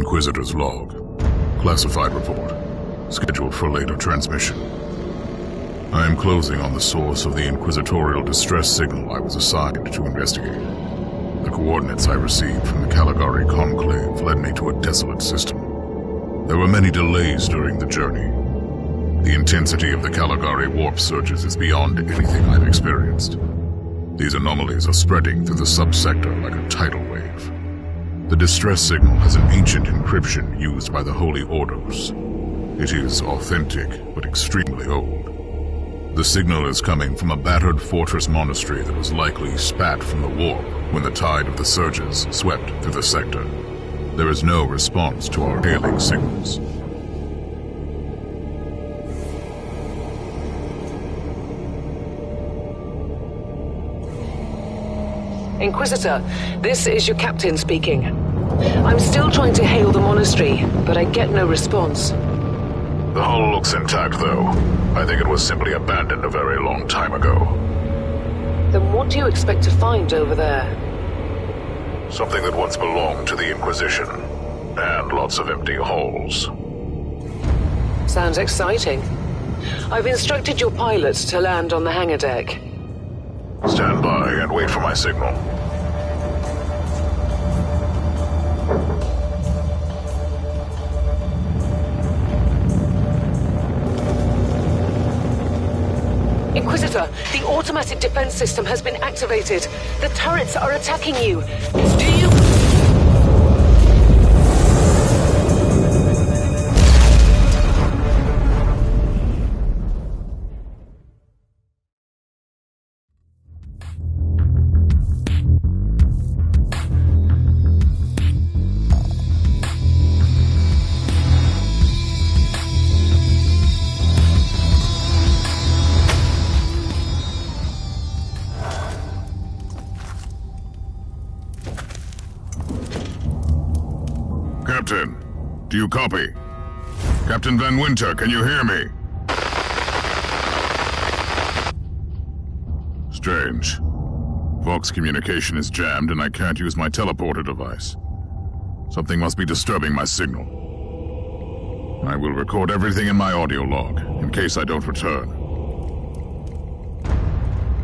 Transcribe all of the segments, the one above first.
Inquisitor's log. Classified report. Scheduled for later transmission. I am closing on the source of the inquisitorial distress signal I was assigned to investigate. The coordinates I received from the Caligari Conclave led me to a desolate system. There were many delays during the journey. The intensity of the Caligari warp surges is beyond anything I've experienced. These anomalies are spreading through the subsector like a tidal wave. The distress signal has an ancient encryption used by the Holy Orders. It is authentic, but extremely old. The signal is coming from a battered fortress monastery that was likely spat from the warp when the tide of the surges swept through the sector. There is no response to our hailing signals. Inquisitor, this is your captain speaking. I'm still trying to hail the monastery, but I get no response. The hull looks intact, though. I think it was simply abandoned a very long time ago. Then what do you expect to find over there? Something that once belonged to the Inquisition, and lots of empty hulls. Sounds exciting. I've instructed your pilots to land on the hangar deck. Stand by and wait for my signal. Inquisitor, the automatic defense system has been activated. The turrets are attacking you. Do you... Captain, do you copy? Captain Van Winter, can you hear me? Strange. Vox communication is jammed and I can't use my teleporter device. Something must be disturbing my signal. I will record everything in my audio log, in case I don't return.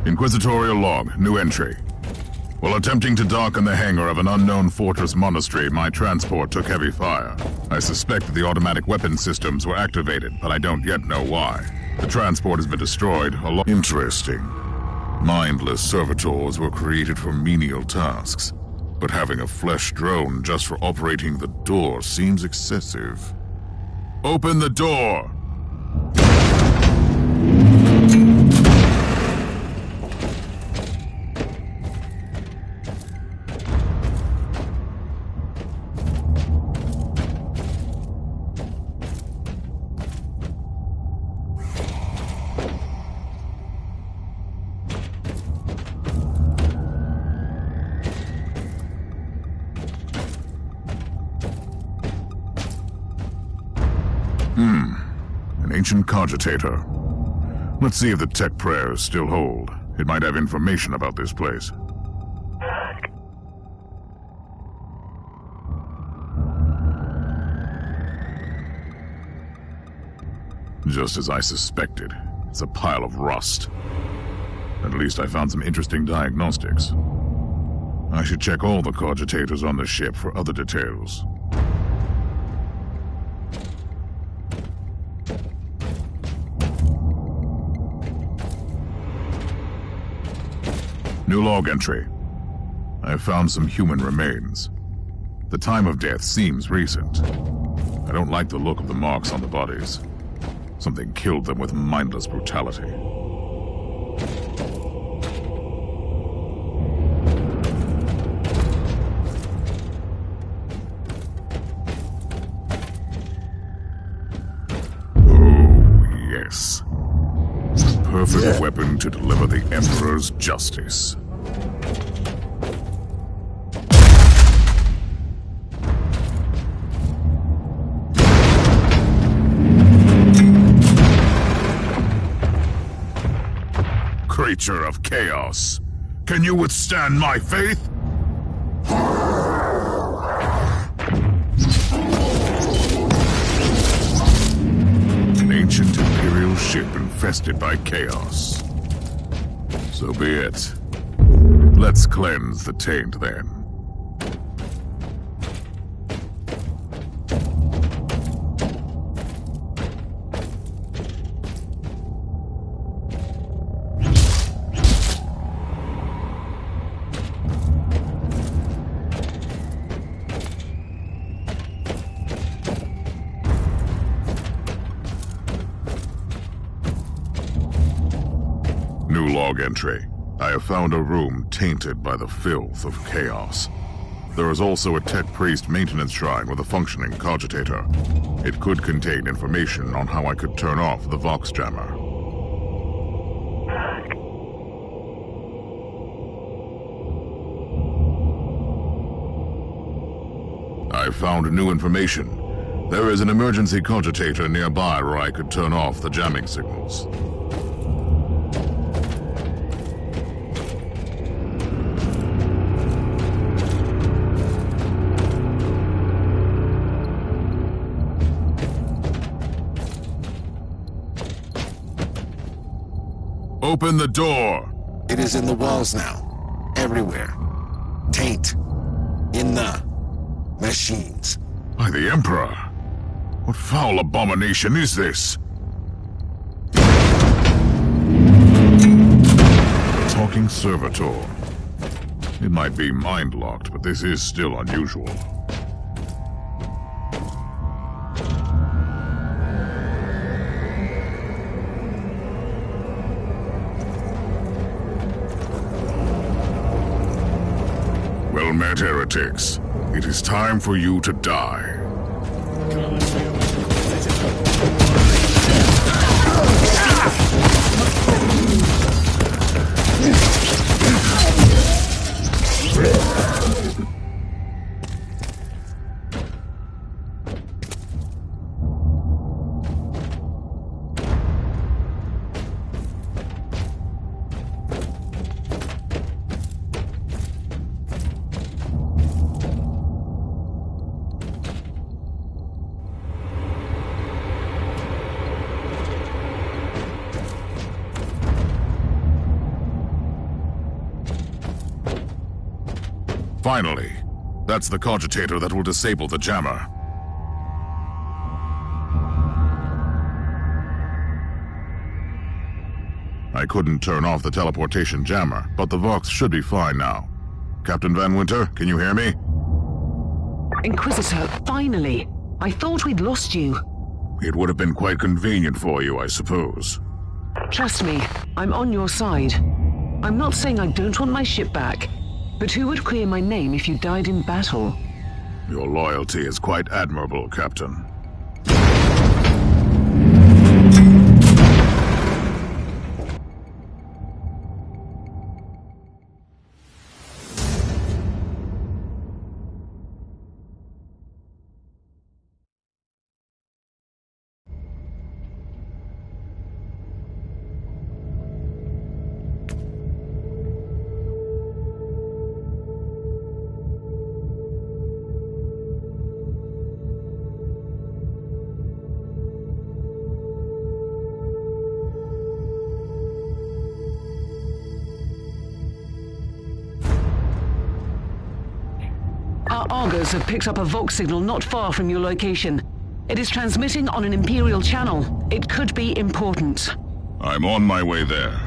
Inquisitorial log, new entry. While attempting to dock in the hangar of an unknown fortress monastery, my transport took heavy fire. I suspect that the automatic weapon systems were activated, but I don't yet know why. The transport has been destroyed. Interesting. Mindless servitors were created for menial tasks, but having a flesh drone just for operating the door seems excessive. Open the door! An ancient cogitator. Let's see if the tech prayers still hold. It might have information about this place. Just as I suspected, it's a pile of rust. At least I found some interesting diagnostics. I should check all the cogitators on the ship for other details. New log entry. I have found some human remains. The time of death seems recent. I don't like the look of the marks on the bodies. Something killed them with mindless brutality. Oh, yes. The perfect weapon to deliver the Emperor's justice. Creature of chaos, can you withstand my faith? ancient Imperial ship infested by chaos. So be it. Let's cleanse the taint then. New log entry. I have found a room tainted by the filth of chaos. There is also a Tech Priest maintenance shrine with a functioning cogitator. It could contain information on how I could turn off the Vox jammer. I found new information. There is an emergency cogitator nearby where I could turn off the jamming signals. Open the door! It is in the walls now. Everywhere. Taint. In the machines. By the Emperor! What foul abomination is this? Talking servitor. It might be mind-locked, but this is still unusual. Well met, heretics. It is time for you to die. Finally, that's the cogitator that will disable the jammer. I couldn't turn off the teleportation jammer, but the Vox should be fine now. Captain Van Winter, can you hear me? Inquisitor, finally! I thought we'd lost you. It would have been quite convenient for you, I suppose. Trust me, I'm on your side. I'm not saying I don't want my ship back, but who would clear my name if you died in battle? Your loyalty is quite admirable, Captain. Our Argos have picked up a Vox signal not far from your location. It is transmitting on an Imperial channel. It could be important. I'm on my way there.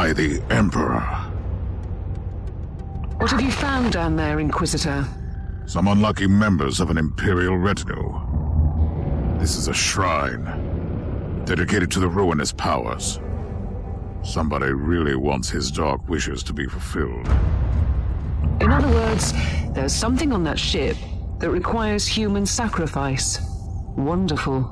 by the Emperor. What have you found down there, Inquisitor? Some unlucky members of an Imperial retinue. This is a shrine, dedicated to the ruinous powers. Somebody really wants his dark wishes to be fulfilled. In other words, there's something on that ship that requires human sacrifice. Wonderful.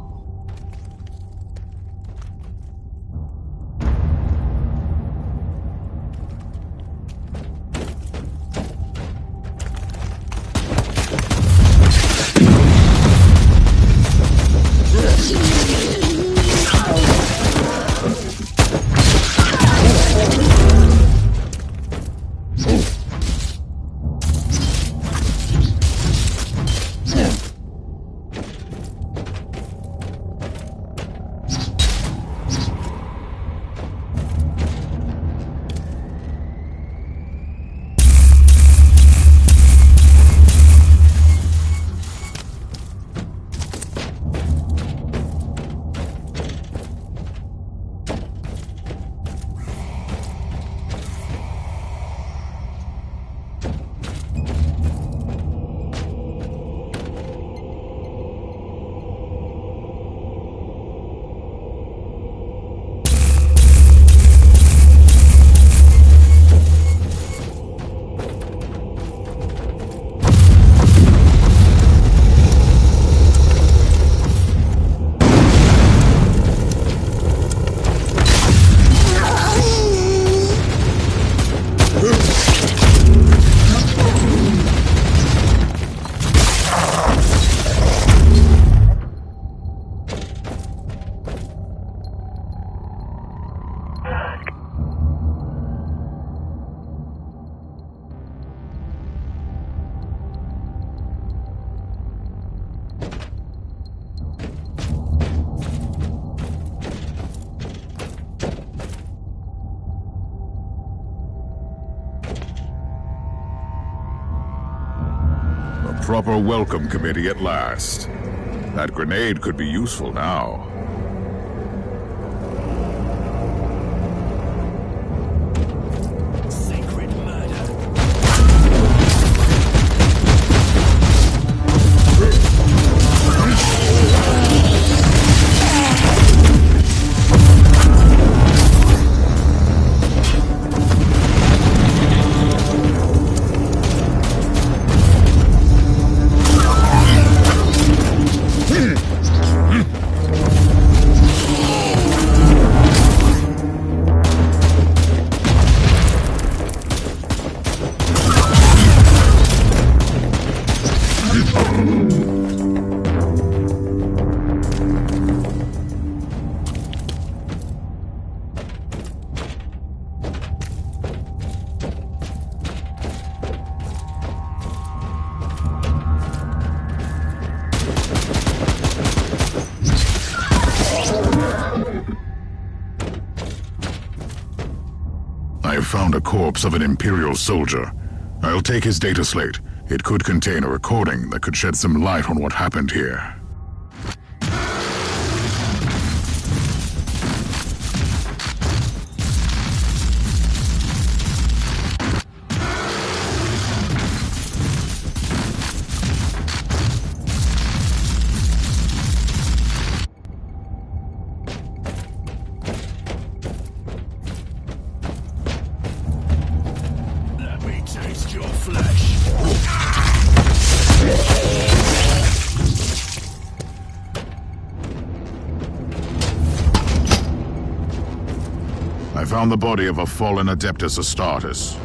Proper welcome committee at last. That grenade could be useful now. Sacred murder. I have found a corpse of an Imperial soldier. I'll take his data slate. It could contain a recording that could shed some light on what happened here. Let me taste your flesh. I found the body of a fallen Adeptus Astartes.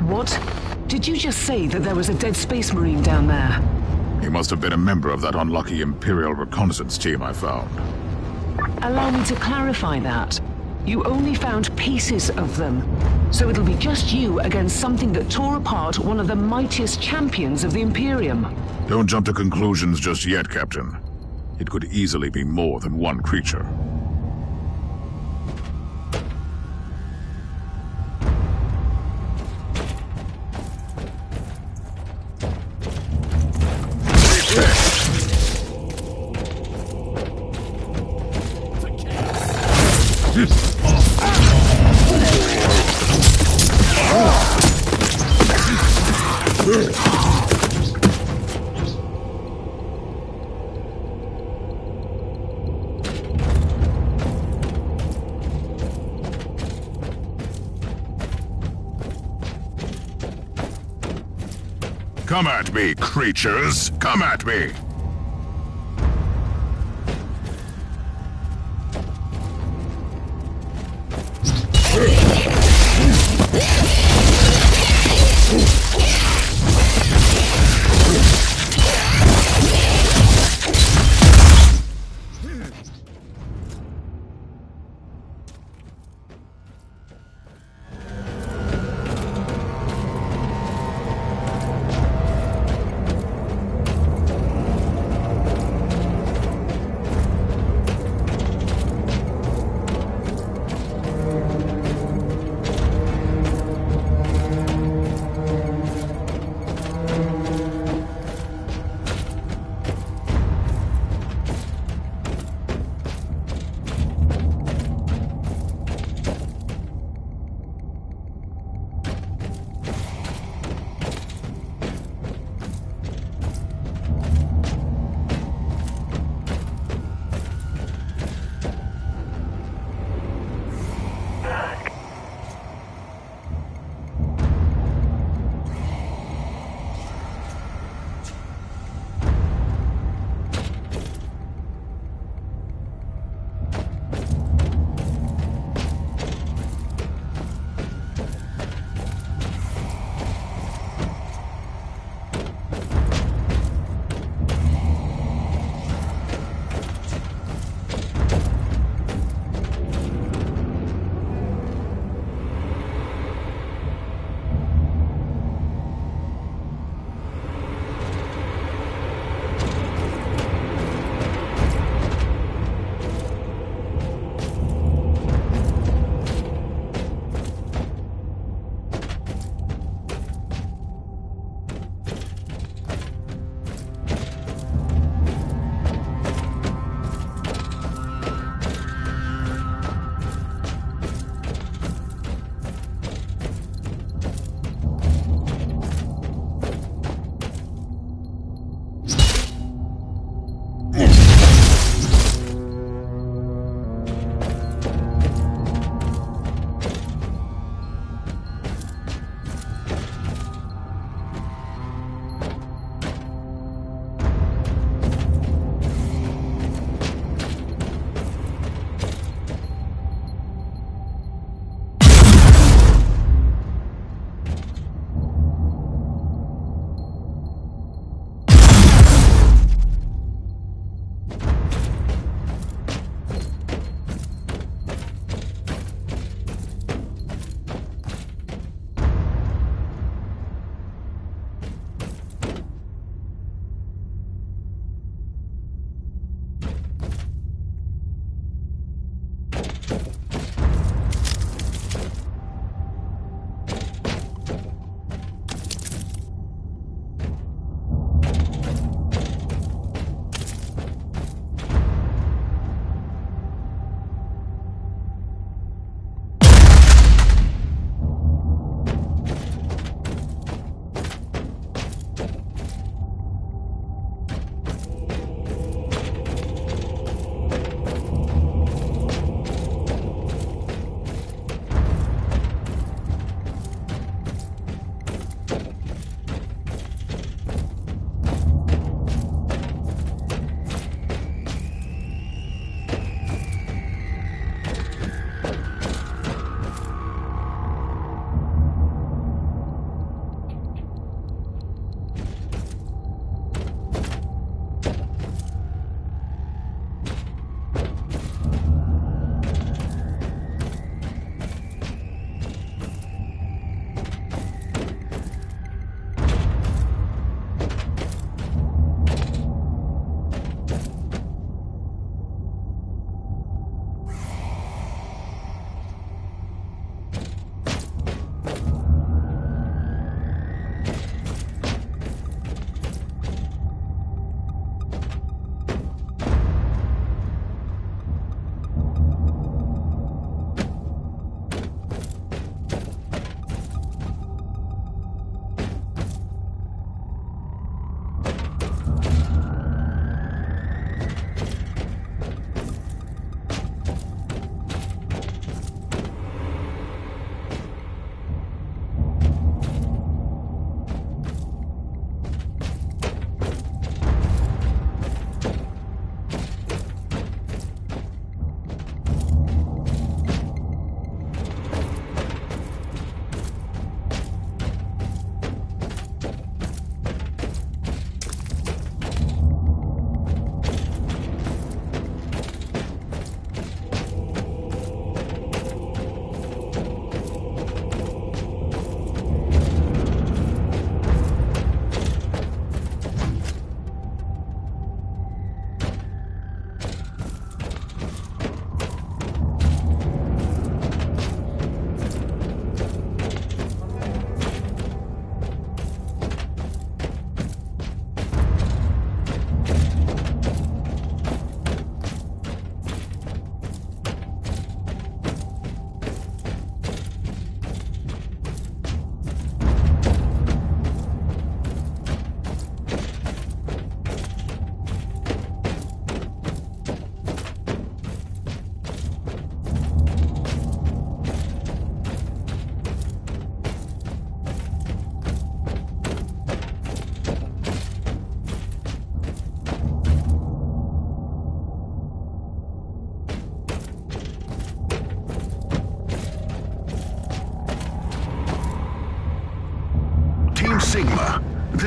What? Did you just say that there was a dead Space Marine down there? He must have been a member of that unlucky Imperial reconnaissance team I found. Allow me to clarify that. You only found pieces of them. So it'll be just you against something that tore apart one of the mightiest champions of the Imperium. Don't jump to conclusions just yet, Captain. It could easily be more than one creature. Come at me, creatures! Come at me!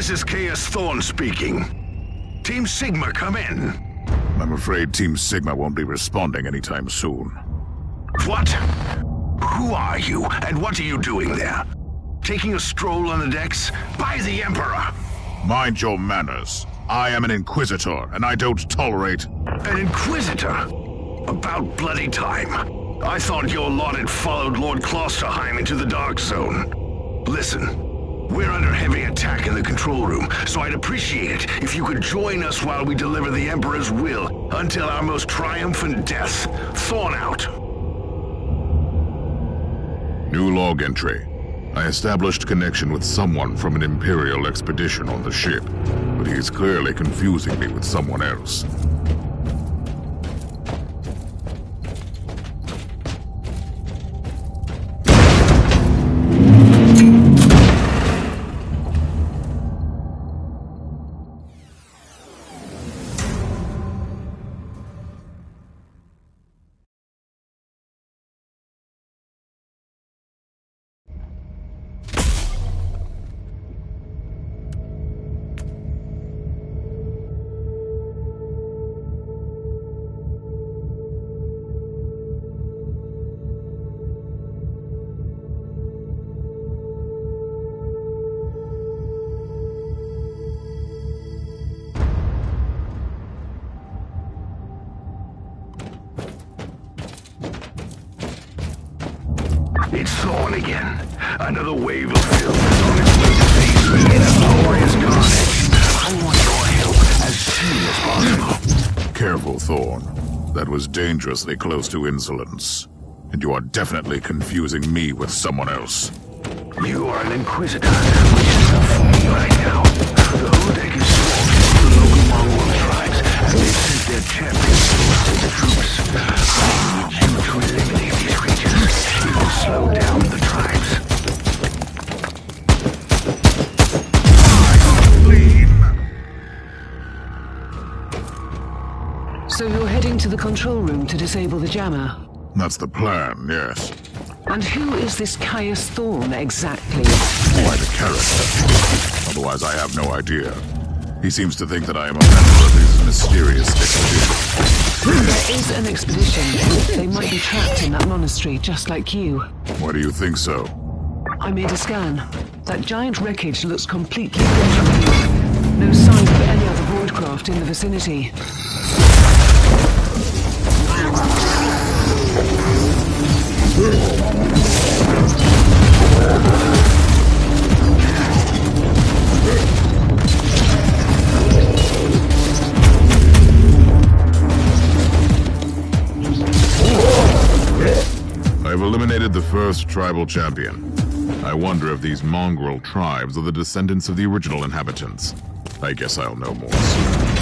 This is Chaos Thorn speaking. Team Sigma, come in. I'm afraid Team Sigma won't be responding anytime soon. What? Who are you, and what are you doing there? Taking a stroll on the decks? By the Emperor! Mind your manners. I am an Inquisitor, and I don't tolerate... An Inquisitor? About bloody time. I thought your lot had followed Lord Klosterheim into the Dark Zone. Listen, we're under heavy attack in the control room, so I'd appreciate it if you could join us while we deliver the Emperor's will until our most triumphant death. Thorn out. New log entry. I established connection with someone from an Imperial expedition on the ship, but he is clearly confusing me with someone else. It's Thorn again. Another wave of filth is on its way to face me in a glorious carnage. I want your help as soon as possible. Careful, Thorn. That was dangerously close to insolence. And you are definitely confusing me with someone else. You are an Inquisitor, which is enough for me right now. The whole deck is swarming with the local Mongol tribes, and they've sent their champions to assist the troops. I need you to eliminate these creatures. It will slow down the tribes. So you're heading to the control room to disable the jammer? That's the plan, yes. And who is this Caius Thorn exactly? Quite a character. Otherwise, I have no idea. He seems to think that I am a member of his mysterious expedition. There is an expedition. They might be trapped in that monastery, just like you. Why do you think so? I made a scan. That giant wreckage looks completely different. No sign of any other boardcraft in the vicinity. I've eliminated the first tribal champion. I wonder if these mongrel tribes are the descendants of the original inhabitants. I guess I'll know more soon.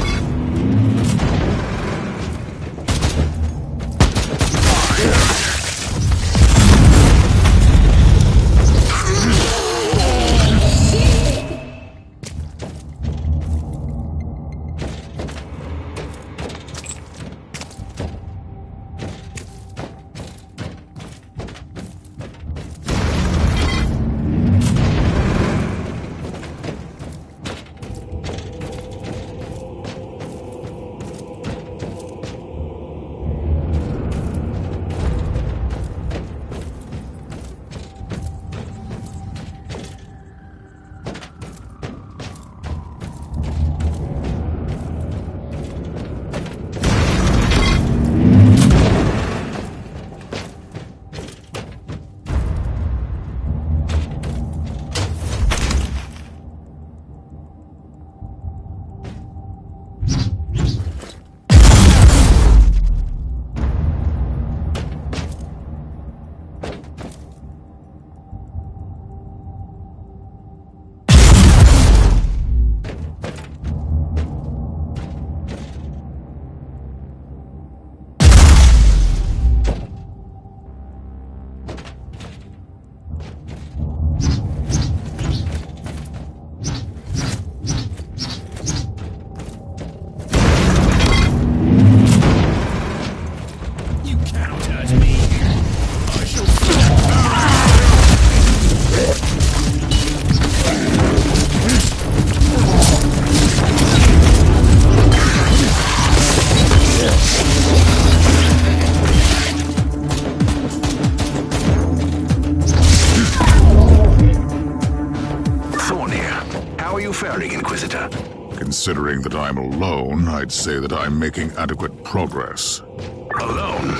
returning, Inquisitor. Considering that I'm alone, I'd say that I'm making adequate progress. Alone?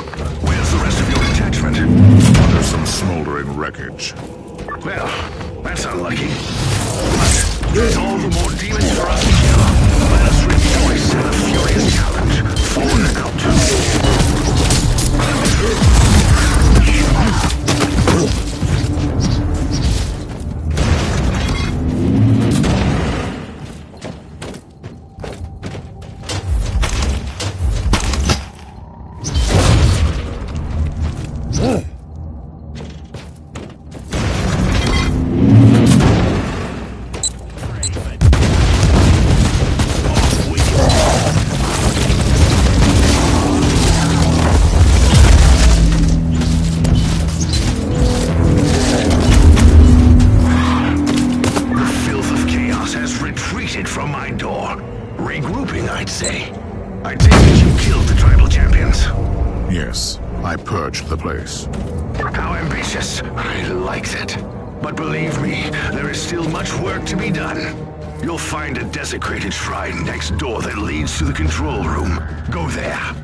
Where's the rest of your detachment? Under some smoldering wreckage. Well, that's unlucky. But there's all the more demons for us to kill. Let us rejoice in the furious challenge. Fallen out. From my door. Regrouping, I'd say. I take it you killed the tribal champions. Yes, I purged the place. How ambitious. I like that. But believe me, there is still much work to be done. You'll find a desecrated shrine next door that leads to the control room. Go there.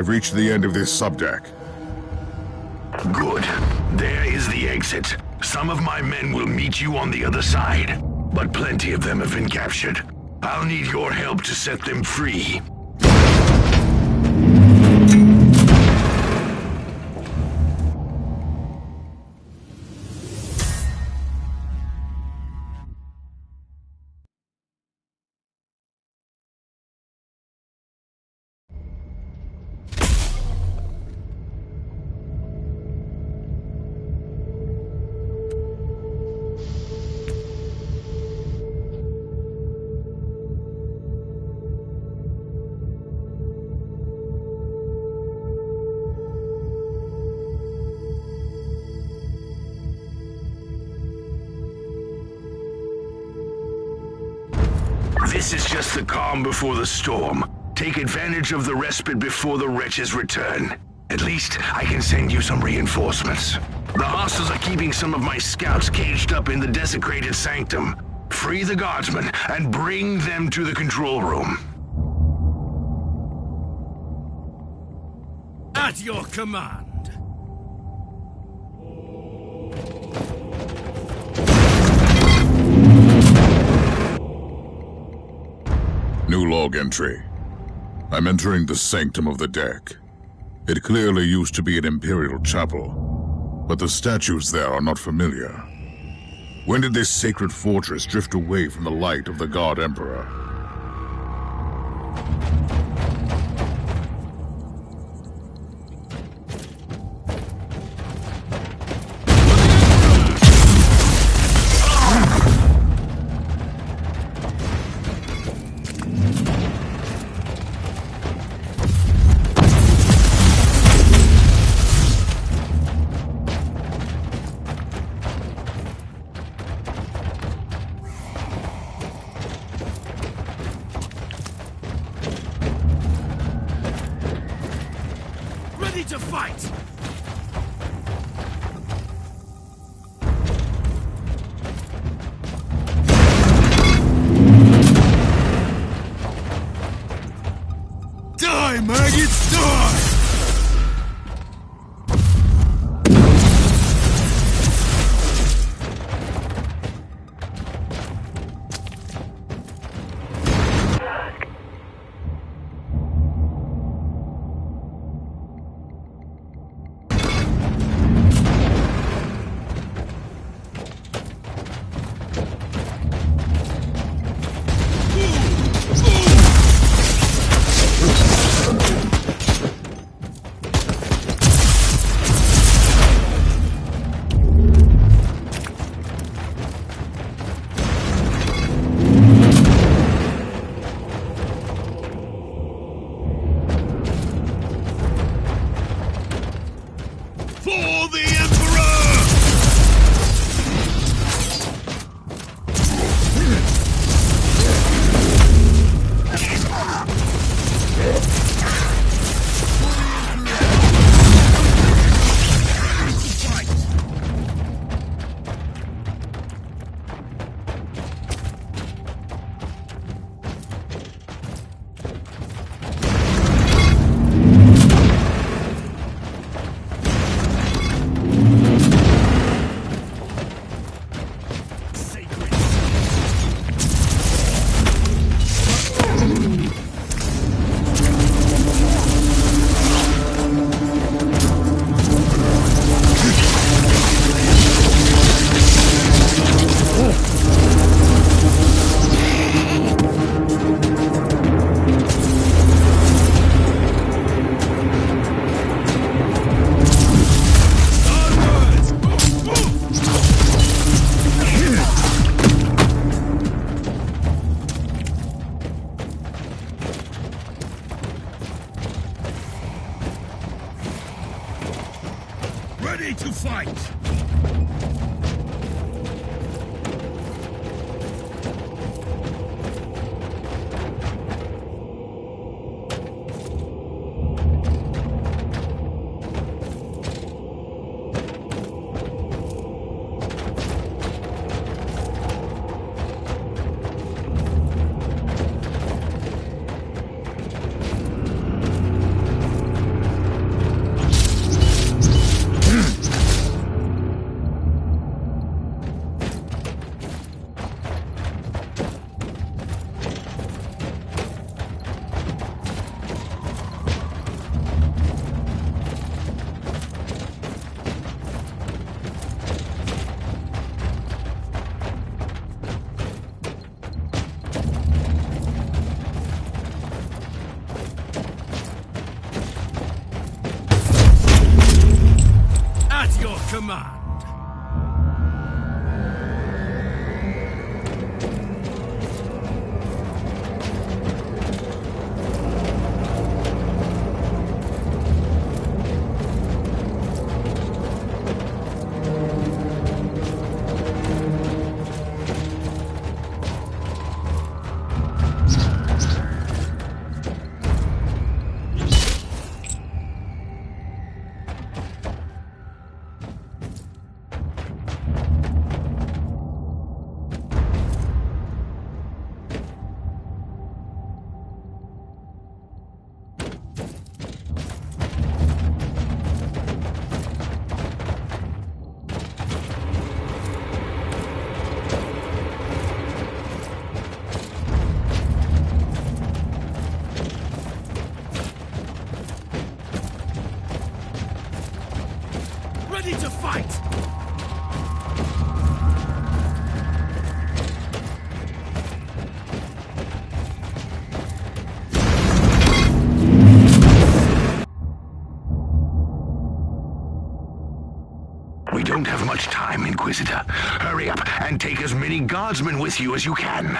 I've reached the end of this subdeck. Good. There is the exit. Some of my men will meet you on the other side, but plenty of them have been captured. I'll need your help to set them free. This is just the calm before the storm. Take advantage of the respite before the wretches return. At least I can send you some reinforcements. The hostiles are keeping some of my scouts caged up in the desecrated sanctum. Free the guardsmen and bring them to the control room. At your command. New log entry. I'm entering the sanctum of the deck. It clearly used to be an imperial chapel, but the statues there are not familiar. When did this sacred fortress drift away from the light of the God Emperor? Ready to fight! Die, maggots, die! For the Emperor! Ready to fight! At your command. Ready to fight! We don't have much time, Inquisitor. Hurry up and take as many guardsmen with you as you can.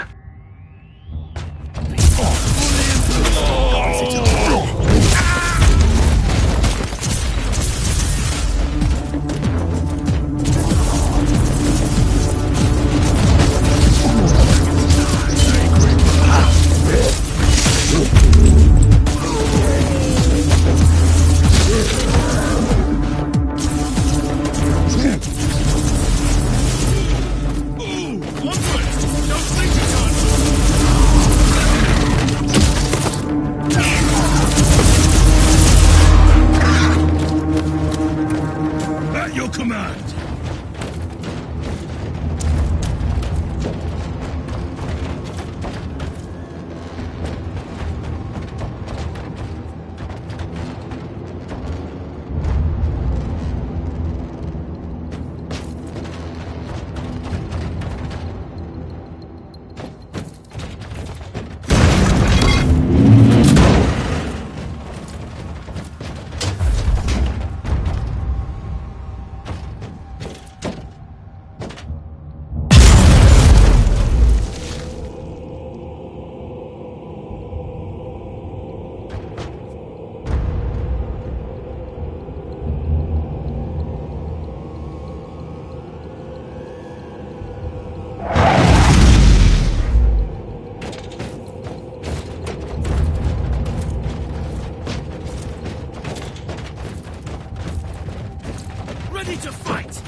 Ready to fight!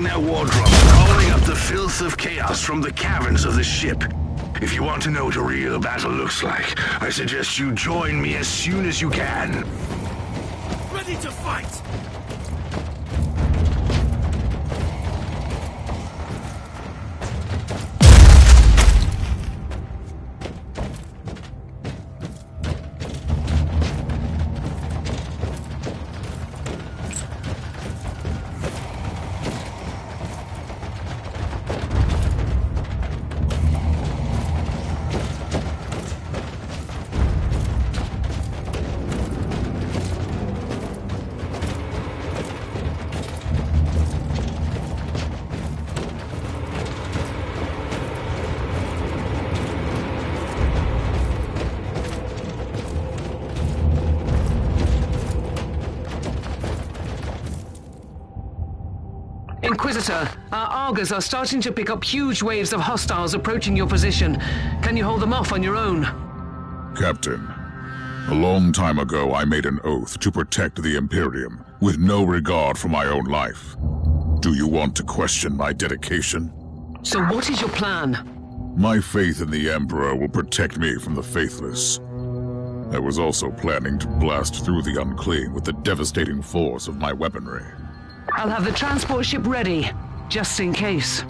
Their war drums, calling up the filth of chaos from the caverns of the ship. If you want to know what a real battle looks like, I suggest you join me as soon as you can. Ready to fight! Inquisitor, our Argers are starting to pick up huge waves of hostiles approaching your position. Can you hold them off on your own? Captain, a long time ago I made an oath to protect the Imperium, with no regard for my own life. Do you want to question my dedication? So what is your plan? My faith in the Emperor will protect me from the faithless. I was also planning to blast through the unclean with the devastating force of my weaponry. I'll have the transport ship ready, just in case.